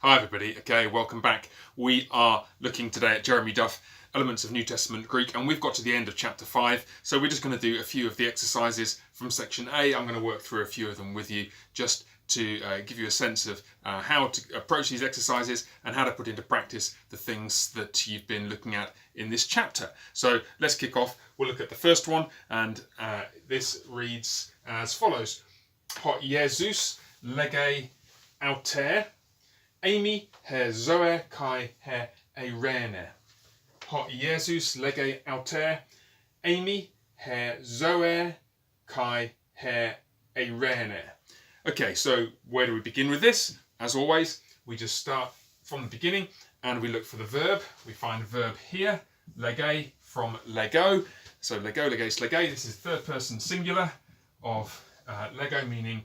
Hi everybody, okay, welcome back. We are looking today at Jeremy Duff, Elements of New Testament Greek, and we've got to the end of chapter 5, so we're just going to do a few of the exercises from section A. I'm going to work through a few of them with you just to give you a sense of how to approach these exercises and how to put into practice the things that you've been looking at in this chapter. So let's kick off. We'll look at the first one, and this reads as follows. Ho Jesus lege auter, Amy he zoe kai he eirene. Ho Jesus lege auter, Amy he zoe kai he eirene. Okay, so where do we begin with this? As always, we just start from the beginning and we look for the verb. We find the verb here, lege from lego. So lego, leges, lege. This is third person singular of lego, meaning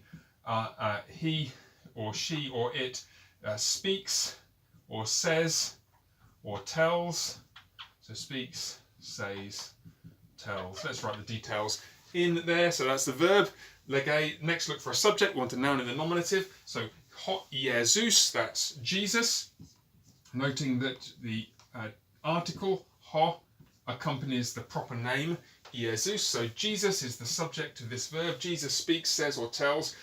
he or she or it speaks or says or tells. So speaks, says, tells. Let's write the details in there. So that's the verb. Lege. Next, look for a subject. We want a noun in the nominative. So ho Jesus, that's Jesus. Noting that the article ho accompanies the proper name Jesus. So Jesus is the subject of this verb. Jesus speaks, says, or tells.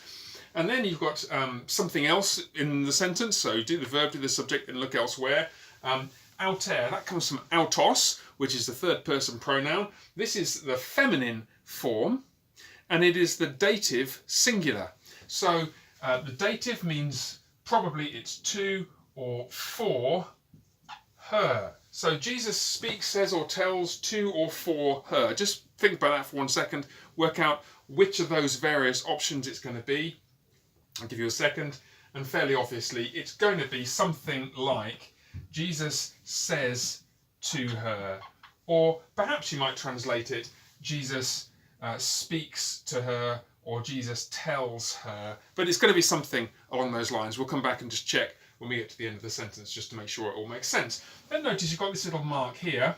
And then you've got something else in the sentence. So do the verb, do the subject, and look elsewhere. Auter, that comes from autos, which is the third person pronoun. This is the feminine form, and it is the dative singular. So the dative means probably it's to or for her. So Jesus speaks, says, or tells to or for her. Just think about that for 1 second. Work out which of those various options it's going to be. I'll give you a second. And fairly obviously, it's going to be something like Jesus says to her. Or perhaps you might translate it, Jesus speaks to her, or Jesus tells her. But it's going to be something along those lines. We'll come back and just check when we get to the end of the sentence, just to make sure it all makes sense. Then notice you've got this little mark here,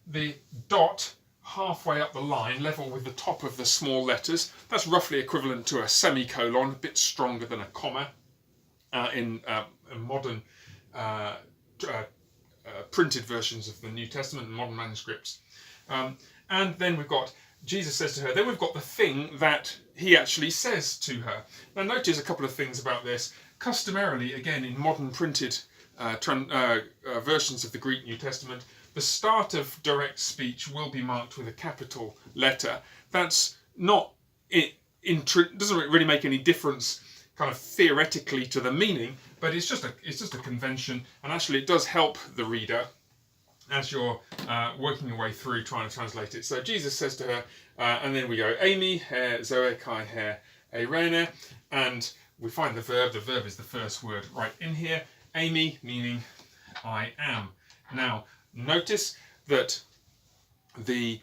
the dot halfway up the line, level with the top of the small letters. That's roughly equivalent to a semicolon, a bit stronger than a comma in modern printed versions of the New Testament and modern manuscripts. And then we've got Jesus says to her. Then we've got the thing that he actually says to her. Now notice a couple of things about this. Customarily, again, in modern printed versions of the Greek New Testament, the start of direct speech will be marked with a capital letter. That's not doesn't really make any difference kind of theoretically to the meaning, but it's just a convention, and actually it does help the reader as you're working your way through trying to translate it. So Jesus says to her, and then we go, Amy, he, zoe, kai, he, eirene, and we find the verb. The verb is the first word right in here. Amy, meaning I am. Now, notice that the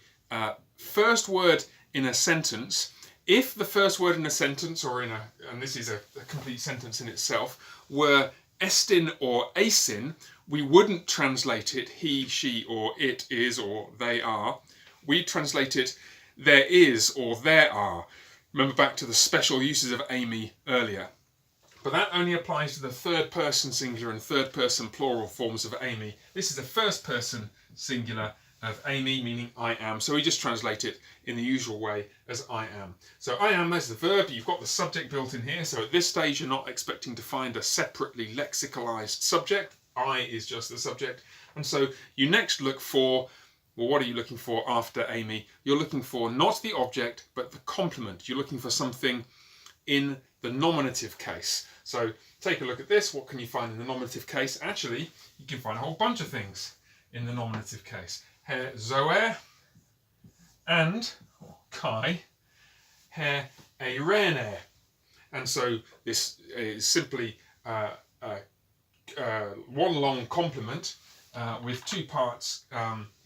first word in a sentence, if the first word in a sentence, or and this is a complete sentence in itself, were estin or asin, we wouldn't translate it he, she, or it is, or they are. We translate it there is, or there are. Remember back to the special uses of Amy earlier. But that only applies to the third person singular and third person plural forms of Amy. This is the first person singular of Amy, meaning I am. So we just translate it in the usual way as I am. So I am, there's the verb. You've got the subject built in here. So at this stage, you're not expecting to find a separately lexicalized subject. I is just the subject. And so you next look for, well, what are you looking for after Amy? You're looking for not the object, but the complement. You're looking for something in the nominative case. So take a look at this. What can you find in the nominative case? Actually, you can find a whole bunch of things in the nominative case. He zoe and kai he eirene. And so this is simply one long complement with two parts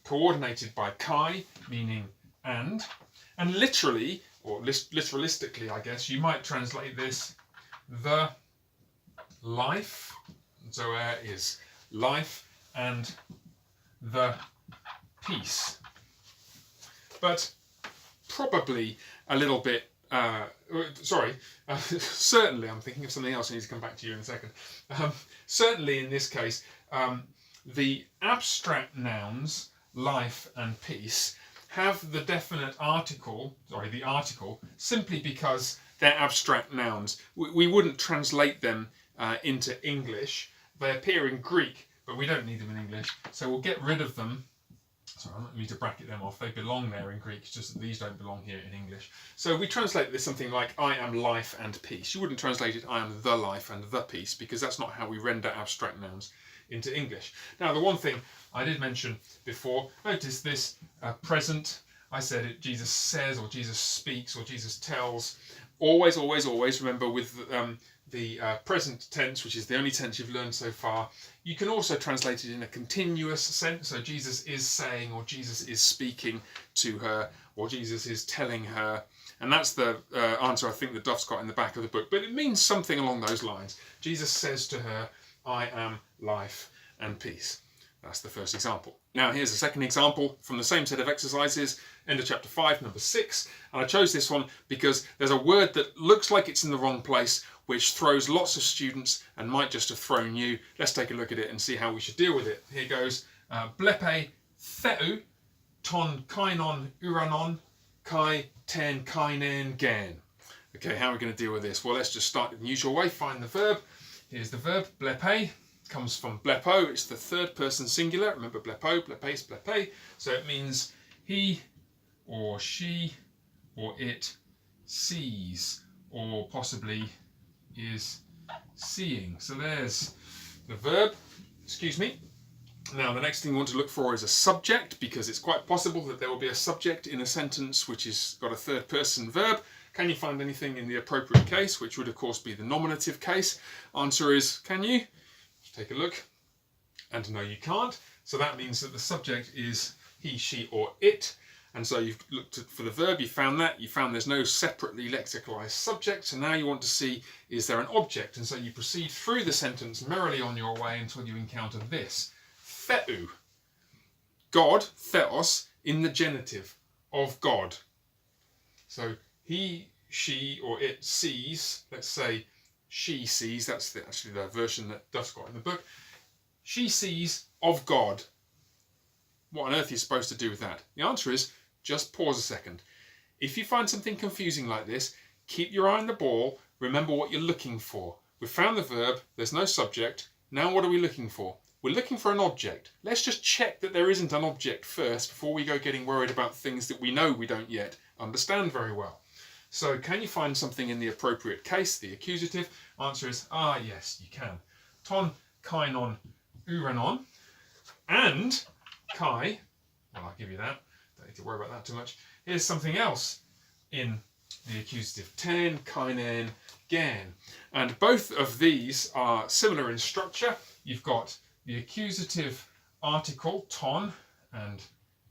coordinated by kai, meaning and literally, or literalistically, I guess, you might translate this the life. Zoe is life, and the peace. But probably a little bit certainly, I'm thinking of something else. I need to come back to you in a second. Certainly, in this case, the abstract nouns life and peace have the definite article, the article, simply because they're abstract nouns. We wouldn't translate them into English. They appear in Greek, but we don't need them in English, so we'll get rid of them. Sorry, I don't need to bracket them off. They belong there in Greek, it's just that these don't belong here in English. So we translate this something like, I am life and peace. You wouldn't translate it, I am the life and the peace, because that's not how we render abstract nouns into English. Now, the one thing I did mention before, notice this present. I said it, Jesus says, or Jesus speaks, or Jesus tells. Always, always, always remember with the present tense, which is the only tense you've learned so far, you can also translate it in a continuous sense. So Jesus is saying, or Jesus is speaking to her, or Jesus is telling her. And that's the answer I think that Duff's got in the back of the book. But it means something along those lines. Jesus says to her, I am life and peace. That's the first example. Now here's a second example from the same set of exercises, end of chapter 5, number 6. And I chose this one because there's a word that looks like it's in the wrong place, which throws lots of students and might just have thrown you. Let's take a look at it and see how we should deal with it. Here goes. Blepe theu ton kainon uranon kai ten kainen gen. Okay, how are we going to deal with this? Well, let's just start in the usual way. Find the verb. Here's the verb. Blepe comes from blepo. It's the third person singular. Remember blepo, blepes, blepe. So it means he or she or it sees, or possibly is seeing. So there's the verb. Excuse me. Now the next thing we want to look for is a subject, because it's quite possible that there will be a subject in a sentence which has got a third person verb. Can you find anything in the appropriate case, which would of course be the nominative case? Answer is, can you? Take a look. And no, you can't. So that means that the subject is he, she, or it. And so you've looked for the verb, you found that. You found there's no separately lexicalized subject. So now you want to see, is there an object? And so you proceed through the sentence merrily on your way until you encounter this. Theu. God, theos, in the genitive of God. So he, she, or it sees. Let's say she sees. That's actually the version that Duff's got in the book. She sees of God. What on earth are you supposed to do with that? The answer is, just pause a second. If you find something confusing like this, keep your eye on the ball. Remember what you're looking for. We've found the verb. There's no subject. Now what are we looking for? We're looking for an object. Let's just check that there isn't an object first before we go getting worried about things that we know we don't yet understand very well. So can you find something in the appropriate case, the accusative? Answer is, yes, you can. Ton kainon uranon. And kai, well, I'll give you that. Don't need to worry about that too much. Here's something else in the accusative. Ten kainen gen. And both of these are similar in structure. You've got the accusative article, ton and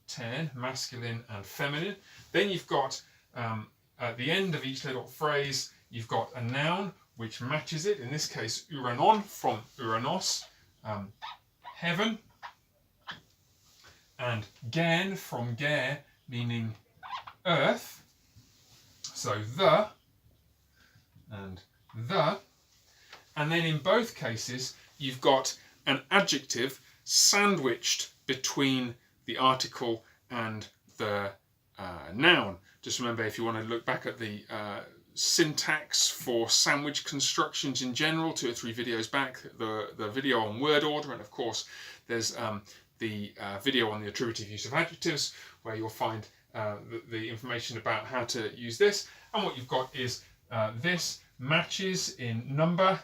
ten, masculine and feminine. Then you've got, at the end of each little phrase, you've got a noun which matches it. In this case, uranon, from uranos, heaven. And gen, from ger, meaning earth. So the and the. And then in both cases, you've got an adjective sandwiched between the article and the noun. Just remember, if you want to look back at the syntax for sandwich constructions in general, 2 or 3 videos back, the video on word order, and of course there's the video on the attributive use of adjectives, where you'll find the information about how to use this. And what you've got is this matches in number,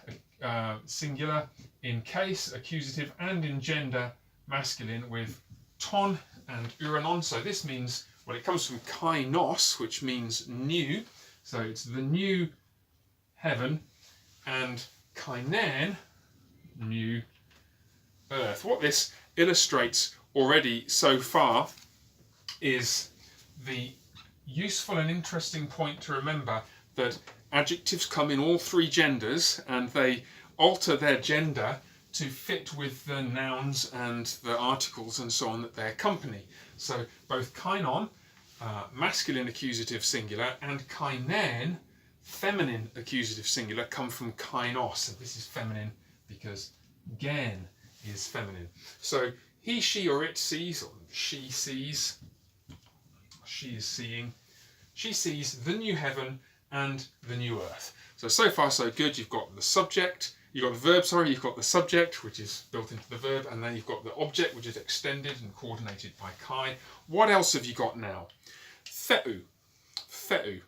singular, in case, accusative, and in gender, masculine, with ton and uranon. So this means, well, it comes from kainos, which means new. So it's the new heaven, and kainen, new earth. What this illustrates already so far is the useful and interesting point to remember that adjectives come in all 3 genders, and they alter their gender to fit with the nouns and the articles and so on that they accompany. So both kainon masculine accusative singular, and kainen, feminine accusative singular, come from kainos. And this is feminine because gen is feminine. So he, she, or it sees, or she sees, she is seeing, she sees the new heaven and the new earth. So far so good. You've got the subject, you've got the verb, sorry, you've got the subject, which is built into the verb, and then you've got the object, which is extended and coordinated by kai. What else have you got now? Theou. Theou.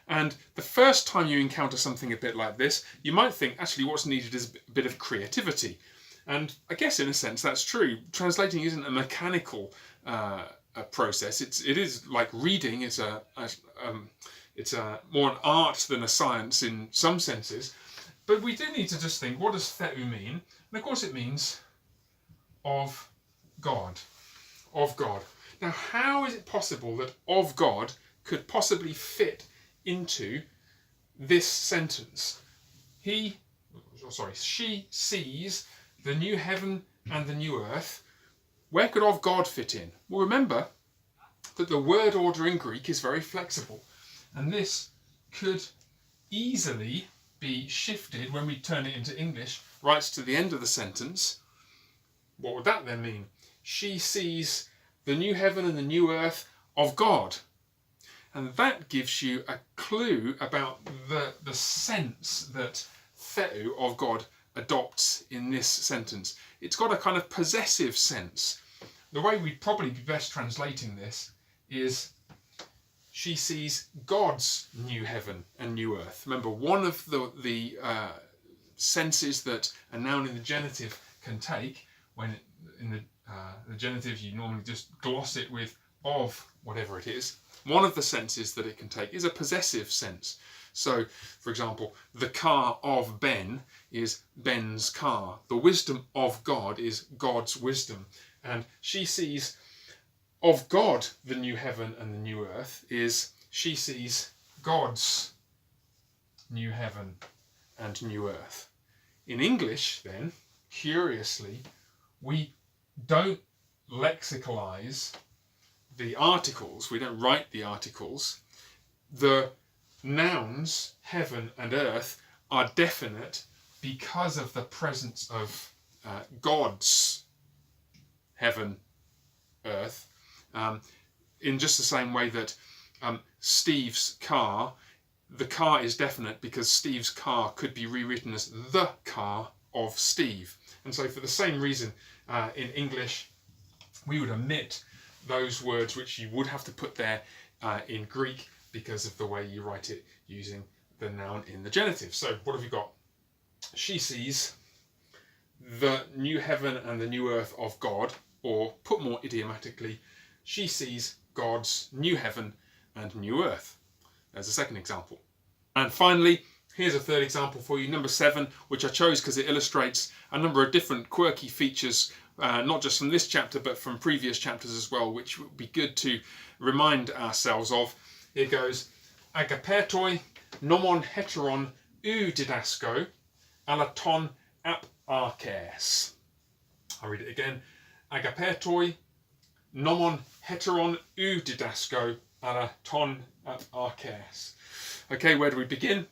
And the first time you encounter something a bit like this, you might think, actually, what's needed is a bit of creativity. And I guess in a sense that's true. Translating isn't a mechanical process. It is like reading. It's more an art than a science in some senses. But we do need to just think, what does theou mean? And of course it means of God. Of God. Now, how is it possible that of God could possibly fit into this sentence? She sees the new heaven and the new earth. Where could of God fit in? Well, remember that the word order in Greek is very flexible, and this could easily be shifted when we turn it into English right to the end of the sentence. What would that then mean? She sees the new heaven and the new earth of God. And that gives you a clue about the sense that theou, of God, adopts in this sentence. It's got a kind of possessive sense. The way we'd probably be best translating this is she sees God's new heaven and new earth. Remember, one of the senses that a noun in the genitive can take, when in the genitive you normally just gloss it with of whatever it is, one of the senses that it can take is a possessive sense. So, for example, the car of Ben is Ben's car. The wisdom of God is God's wisdom. And she sees of God the new heaven and the new earth is she sees God's new heaven and new earth. In English, then, curiously, we don't lexicalize the articles. We don't write the articles. The nouns, heaven and earth, are definite because of the presence of God's heaven, earth, in just the same way that Steve's car, the car is definite because Steve's car could be rewritten as the car of Steve. And so for the same reason, in English, we would omit those words which you would have to put there in Greek because of the way you write it using the noun in the genitive. So what have you got? She sees the new heaven and the new earth of God, or put more idiomatically, she sees God's new heaven and new earth. There's a second example. And finally, here's a third example for you, number 7, which I chose because it illustrates a number of different quirky features, not just from this chapter, but from previous chapters as well, which would be good to remind ourselves of. Here goes, agapetoi nomon heteron ou didasko alaton ap arches. I'll read it again. Agapetoi nomon heteron ou didasko alaton ap arches. Okay, where do we begin?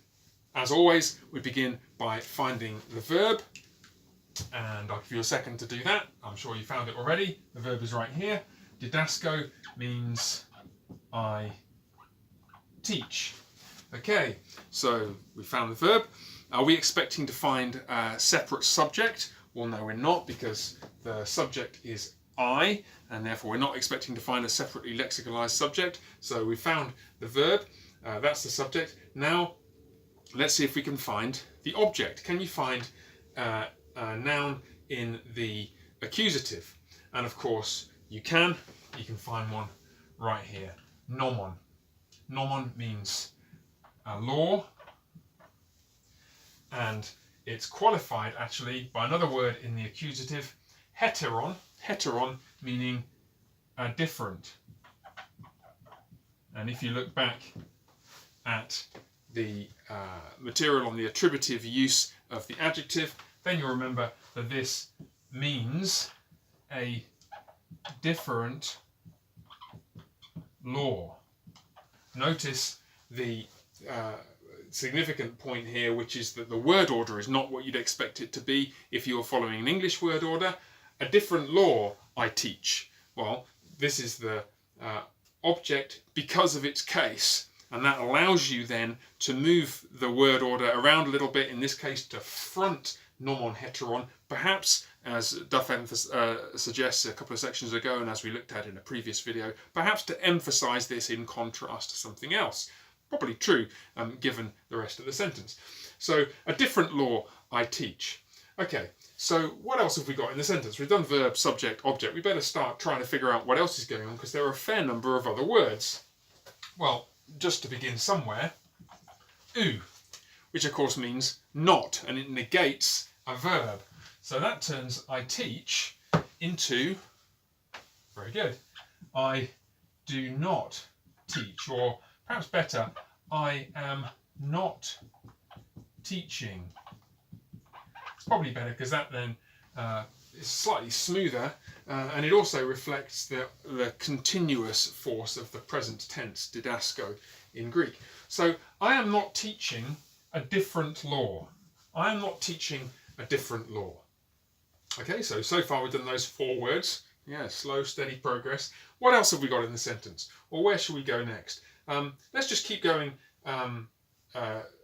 As always, we begin by finding the verb, and I'll give you a second to do that. I'm sure you found it already. The verb is right here. Didasko means I teach. Okay, so we found the verb. Are we expecting to find a separate subject? Well, no, we're not, because the subject is I, and therefore we're not expecting to find a separately lexicalized subject. So we found the verb, that's the subject. Now, let's see if we can find the object. Can you find a noun in the accusative? And of course, you can find one right here. Nomon. Nomon means law, and it's qualified actually by another word in the accusative, heteron. Heteron meaning different. And if you look back at the material on the attributive use of the adjective, then you'll remember that this means a different law. Notice the significant point here, which is that the word order is not what you'd expect it to be if you were following an English word order. A different law I teach. Well, this is the object because of its case, and that allows you then to move the word order around a little bit, in this case to front nomon heteron, perhaps, as Duff suggests a couple of sections ago and as we looked at in a previous video, perhaps to emphasize this in contrast to something else. Probably true, given the rest of the sentence. So, a different law I teach. Okay, so what else have we got in the sentence? We've done verb, subject, object. We better start trying to figure out what else is going on, because there are a fair number of other words. Well, just to begin somewhere, u, which of course means not, and it negates a verb. So that turns I teach into, very good, I do not teach, or perhaps better, I am not teaching. It's probably better because that then is slightly smoother, and it also reflects the continuous force of the present tense didasko in Greek. So I am not teaching a different law. I am not teaching a different law. Okay, so far we've done those 4 words. Yeah, slow, steady progress. What else have we got in the sentence? Or where should we go next? Let's just keep going, and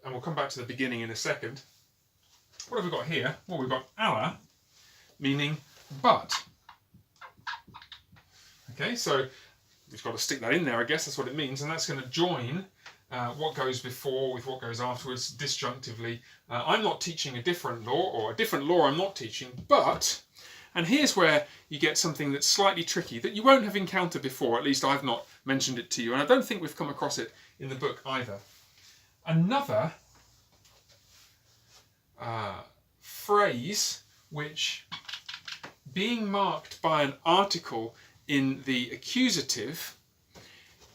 we'll come back to the beginning in a second. What have we got here? Well, we've got alla, meaning but. Okay, so we've got to stick that in there, I guess that's what it means, and that's going to join what goes before with what goes afterwards disjunctively. I'm not teaching a different law, or a different law I'm not teaching, but, and here's where you get something that's slightly tricky that you won't have encountered before, at least I've not mentioned it to you, and I don't think we've come across it in the book either. Another phrase which, being marked by an article in the accusative,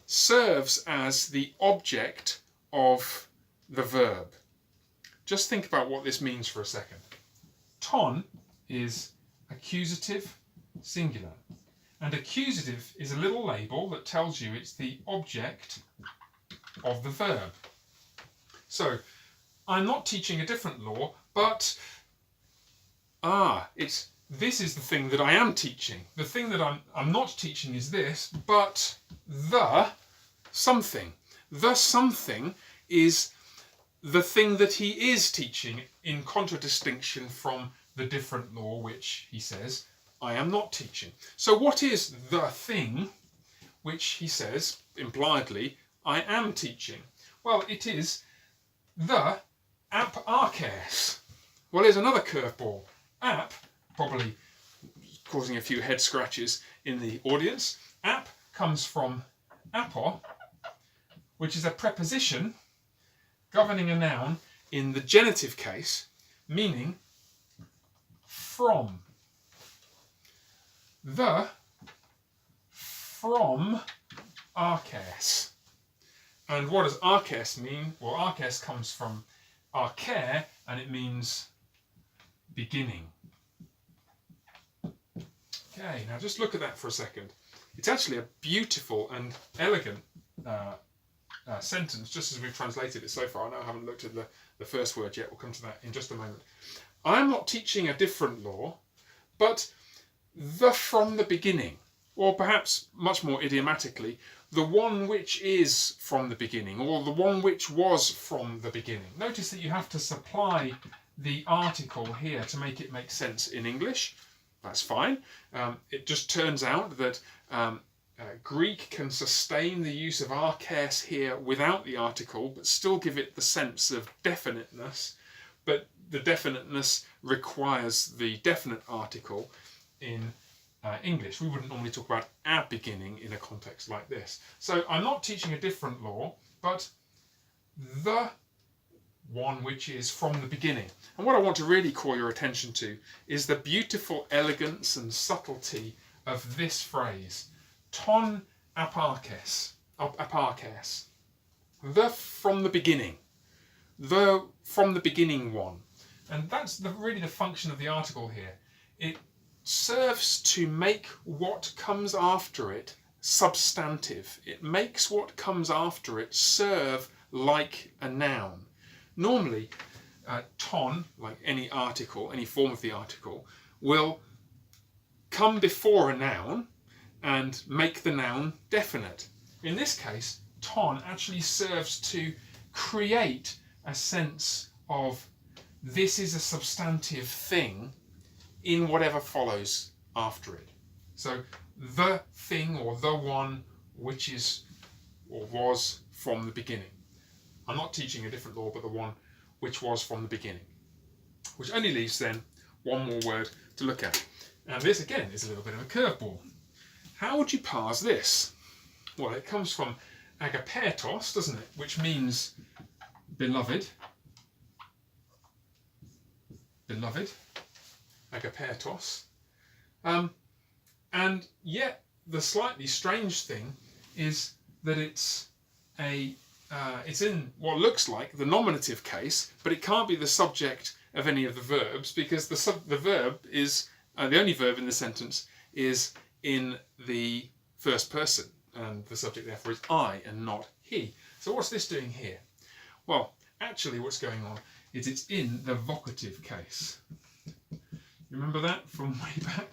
serves as the object of the verb. Just think about what this means for a second. Ton is accusative singular, and accusative is a little label that tells you it's the object of the verb. So, I'm not teaching a different law, but this is the thing that I am teaching. The thing that I'm not teaching is this, but the something. The something is the thing that he is teaching, in contradistinction from the different law which he says I am not teaching. So what is the thing which he says impliedly I am teaching? Well, it is the ap arches. Well, here's another curveball. Ap, probably causing a few head scratches in the audience. Ap comes from apo, which is a preposition governing a noun in the genitive case, meaning from. The from arches. And what does arches mean? Well, arches comes from arche, and it means beginning. Okay, now just look at that for a second. It's actually a beautiful and elegant sentence, just as we've translated it so far. I know I haven't looked at the first word yet. We'll come to that in just a moment. I'm not teaching a different law, but the from the beginning, or perhaps much more idiomatically, the one which is from the beginning, or the one which was from the beginning. Notice that you have to supply the article here to make it make sense in English. That's fine. It just turns out that Greek can sustain the use of arches here without the article, but still give it the sense of definiteness. But the definiteness requires the definite article in English. We wouldn't normally talk about our beginning in a context like this. So I'm not teaching a different law, but the one which is from the beginning. And what I want to really call your attention to is the beautiful elegance and subtlety of this phrase. Ton aparches. The from the beginning. The from the beginning one. And that's really the function of the article here. It serves to make what comes after it substantive. It makes what comes after it serve like a noun. Normally, ton, like any article, any form of the article, will come before a noun and make the noun definite. In this case, ton actually serves to create a sense of this is a substantive thing in whatever follows after it. So the thing or the one which is or was from the beginning. I'm not teaching a different law, but the one which was from the beginning. Which only leaves then one more word to look at. And this again is a little bit of a curveball. How would you parse this? Well, it comes from agapetos, doesn't it? Which means beloved. Beloved. Agapetos. And yet the slightly strange thing is that it's in what looks like the nominative case, but it can't be the subject of any of the verbs because the verb is the only verb in the sentence is in the first person, and the subject therefore is I and not he. So what's this doing here? Well, actually what's going on is it's in the vocative case. You remember that from way back?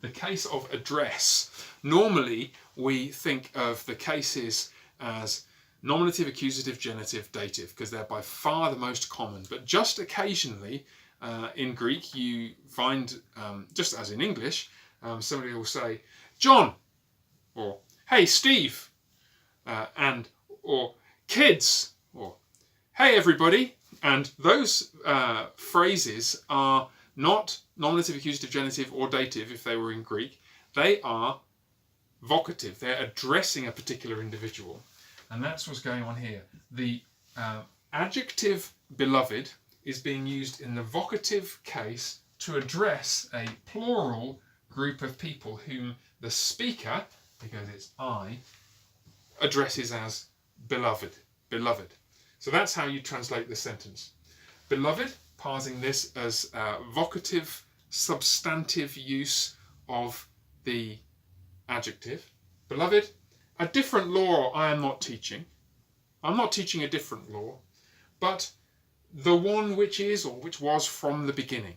The case of address. Normally we think of the cases as nominative, accusative, genitive, dative, because they're by far the most common. But just occasionally in Greek you find, just as in English, somebody will say, John, or hey Steve, or kids, or hey everybody. And those phrases are not nominative, accusative, genitive, or dative if they were in Greek. They are vocative. They're addressing a particular individual. And that's what's going on here. The adjective beloved is being used in the vocative case to address a plural group of people whom the speaker, because it's I, addresses as beloved. Beloved. So that's how you translate this sentence. Beloved, parsing this as vocative, substantive use of the adjective. Beloved, a different law I am not teaching. I'm not teaching a different law, but the one which is or which was from the beginning.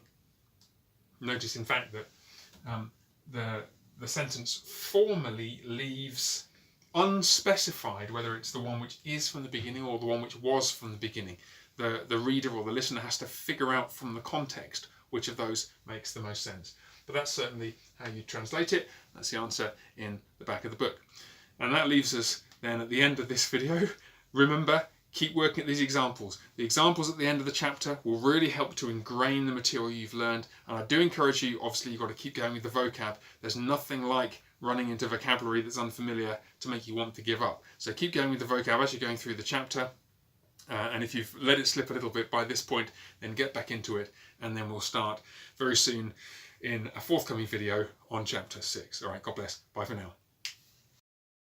Notice, in fact, that the sentence formally leaves unspecified whether it's the one which is from the beginning or the one which was from the beginning. The reader or the listener has to figure out from the context which of those makes the most sense. But that's certainly how you translate it. That's the answer in the back of the book. And that leaves us then at the end of this video. Remember, keep working at these examples. The examples at the end of the chapter will really help to ingrain the material you've learned. And I do encourage you, obviously you've got to keep going with the vocab. There's nothing like running into vocabulary that's unfamiliar to make you want to give up. So keep going with the vocab as you're going through the chapter. And if you've let it slip a little bit by this point, then get back into it. And then we'll start very soon in a forthcoming video on chapter 6. All right, God bless. Bye for now.